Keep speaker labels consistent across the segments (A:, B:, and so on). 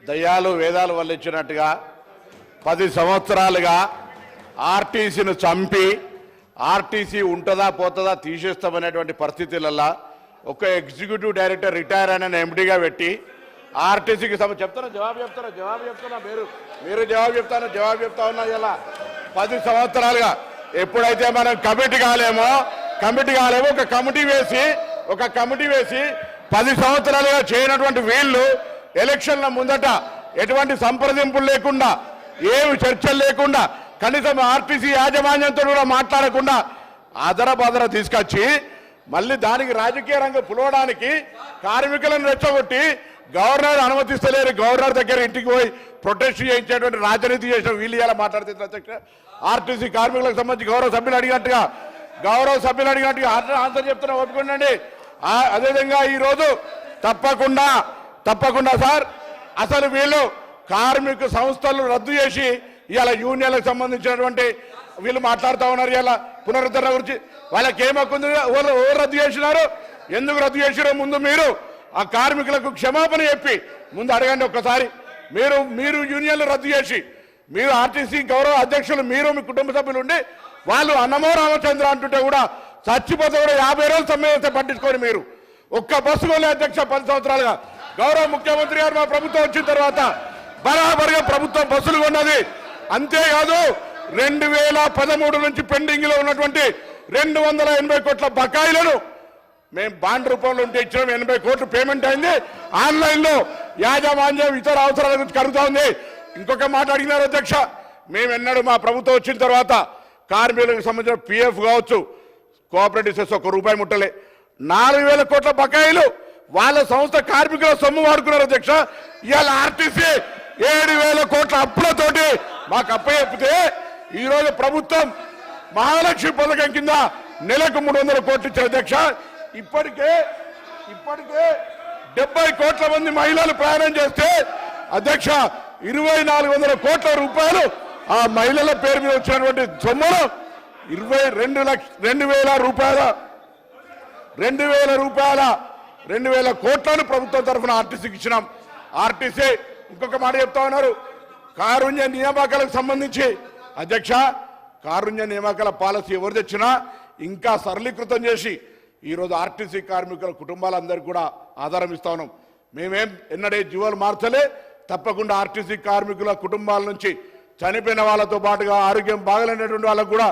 A: దయ్యాలు వేదాలు వల్లించినట్టుగా 10 సంవత్సరాలుగా ఆర్టీసీని చంపి ఆర్టీసీ ఉంటుందా పోతుందా తీసేస్తామనేటువంటి పరిస్థితులలో ఒక ఎగ్జిక్యూటివ్ డైరెక్టర్ రిటైర్ అయిన ఎండీగా పెట్టి ఆర్టీసీకి జవాబు చెప్తున్నా మీరు జవాబు చెప్తా ఉన్నా ఇలా 10 సంవత్సరాలుగా ఎప్పుడైతే మనం కమిటీ కాలేమో ఒక కమిటీ వేసి 10 సంవత్సరాలుగా చేయనటువంటి వీళ్ళు ఎలక్షన్ల ముందట ఎటువంటి సంప్రదింపులు లేకుండా ఏమి చర్చలు లేకుండా కనీసం ఆర్టీసీ యాజమాన్యంతో కూడా మాట్లాడకుండా అదరబదర తీసుకొచ్చి మళ్ళీ దానికి రాజకీయ రంగం పులవడానికి కార్మికులను రెచ్చగొట్టి గవర్నర్ అనుమతిస్తలేరు గవర్నర్ దగ్గర ఇంటికి పోయి ప్రొటెస్ట్ చేయించేటువంటి రాజనీతి చేసిన వీళ్ళు ఇలా మాట్లాడుతున్నారు. ఆర్టీసీ కార్మికులకు సంబంధించి గౌరవ సభ్యులు అడిగినట్టుగా ఆన్సర్ చెప్తున్నా ఒప్పుకోండి. అదేవిధంగా ఈరోజు తప్పకుండా సార్ అసలు వీళ్ళు కార్మిక సంస్థలు రద్దు చేసి ఇవాళ యూనియన్లకు సంబంధించినటువంటి వీళ్ళు మాట్లాడుతూ ఉన్నారు. ఇలా పునరుద్ధరణ గురించి వాళ్ళకి ఏమక్కుంది, ఎవరు రద్దు చేసినారు, ఎందుకు రద్దు చేసినారో ముందు మీరు ఆ కార్మికులకు క్షమాపణ చెప్పి ముందు అడగండి ఒక్కసారి. మీరు యూనియన్లు రద్దు చేసి మీరు ఆర్టీసీ గౌరవ అధ్యక్షులు మీరు మీ కుటుంబ సభ్యులు ఉండి వాళ్ళు అన్నమో రామచంద్ర అంటుంటే కూడా చచ్చిపోతే కూడా 50 రోజులు సమ్మె పట్టించుకొని మీరు ఒక్క బస్సు కొనే అధ్యక్ష 10 సంవత్సరాలుగా గౌరవ ముఖ్యమంత్రి గారు మా ప్రభుత్వం వచ్చిన తర్వాత బరాబర్గా ప్రభుత్వం బస్సులు కొన్నది. అంతేకాదు 2013 నుంచి పెండింగ్ లో ఉన్నటువంటి 280 కోట్ల బకాయిలను మేము బాండ్ రూపంలో ఉంటే ఇచ్చిన 80 కోట్లు పేమెంట్ అయింది. ఆన్లైన్ లో యాజమాన్యం ఇతర అవసరాల గురించి కలుగుతా ఉంది. ఇంకొక మాట అడిగినారు అధ్యక్ష, మేము ఎన్నడూ మా ప్రభుత్వం వచ్చిన తర్వాత కార్మికులకు సంబంధించిన పిఎఫ్ కావచ్చు కోఆపరేటివ్ సెస్ ₹1 ముట్టలే. 4,000 కోట్ల బకాయిలు వాళ్ళ సంస్థ కార్మికుల సొమ్ము వాడుకున్నారు అధ్యక్ష. ఇవాళ ఆర్టీసీ 7,000 కోట్ల అప్పులతోటి మాకు అప్పచెప్పితే ఈరోజు ప్రభుత్వం మహాలక్ష్మి పథకం కింద నెలకు 300 కోట్లు ఇచ్చారు అధ్యక్ష. ఇప్పటికే 70 కోట్ల మంది మహిళలు ప్రయాణం చేస్తే అధ్యక్ష 2,400 కోట్ల రూపాయలు ఆ మహిళల పేరు మీద వచ్చినటువంటి సొమ్మును 2,000 కోట్లను ప్రభుత్వం తరఫున ఆర్టీసీకి ఇచ్చినాం. ఆర్టీసీ ఇంకొక మాట చెప్తా ఉన్నారు, కారుణ్య నియామకాలకు సంబంధించి అధ్యక్ష కారుణ్య నియామకాల పాలసీ ఎవరు తెచ్చినా ఇంకా సరళీకృతం చేసి ఈరోజు ఆర్టీసీ కార్మికుల కుటుంబాలందరికీ కూడా ఆధారం ఇస్తా ఉన్నాం. మేమేం ఎన్నడే జీవోలు మార్చలే. తప్పకుండా ఆర్టీసీ కార్మికుల కుటుంబాల నుంచి చనిపోయిన వాళ్ళతో పాటుగా ఆరోగ్యం బాగలేనటువంటి వాళ్ళకు కూడా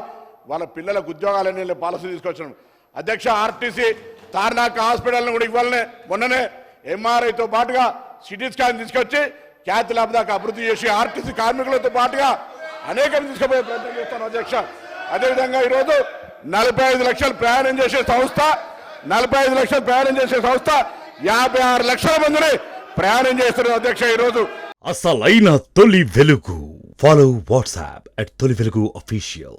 A: వాళ్ళ పిల్లలకు ఉద్యోగాలనే పాలసీ తీసుకొచ్చాం అధ్యక్ష. ఆర్టీసీ తార్నాక హాస్పిటల్ని కూడా ఇవ్వాలనే మొన్ననే ఎంఆర్ఐతో పాటుగా సిటీ స్కాన్ తీసుకొచ్చి ఖ్యాతి ల్యాబ్ దాకా అభివృద్ధి చేసి ఆర్టీసీ కార్మికులతో పాటుగా అనేకం తీసుకుపోయే ప్రయత్నం చేస్తాను అధ్యక్ష. అదేవిధంగా ఈరోజు 45 లక్షలు ప్రయాణం చేసే సంస్థ 56 లక్షల మందిని ప్రయాణం చేస్తున్నారు అధ్యక్ష. ఈరోజు
B: అసలైన తొలి వెలుగు. ఫాలో వాట్సాప్ @తొలి వెలుగు official.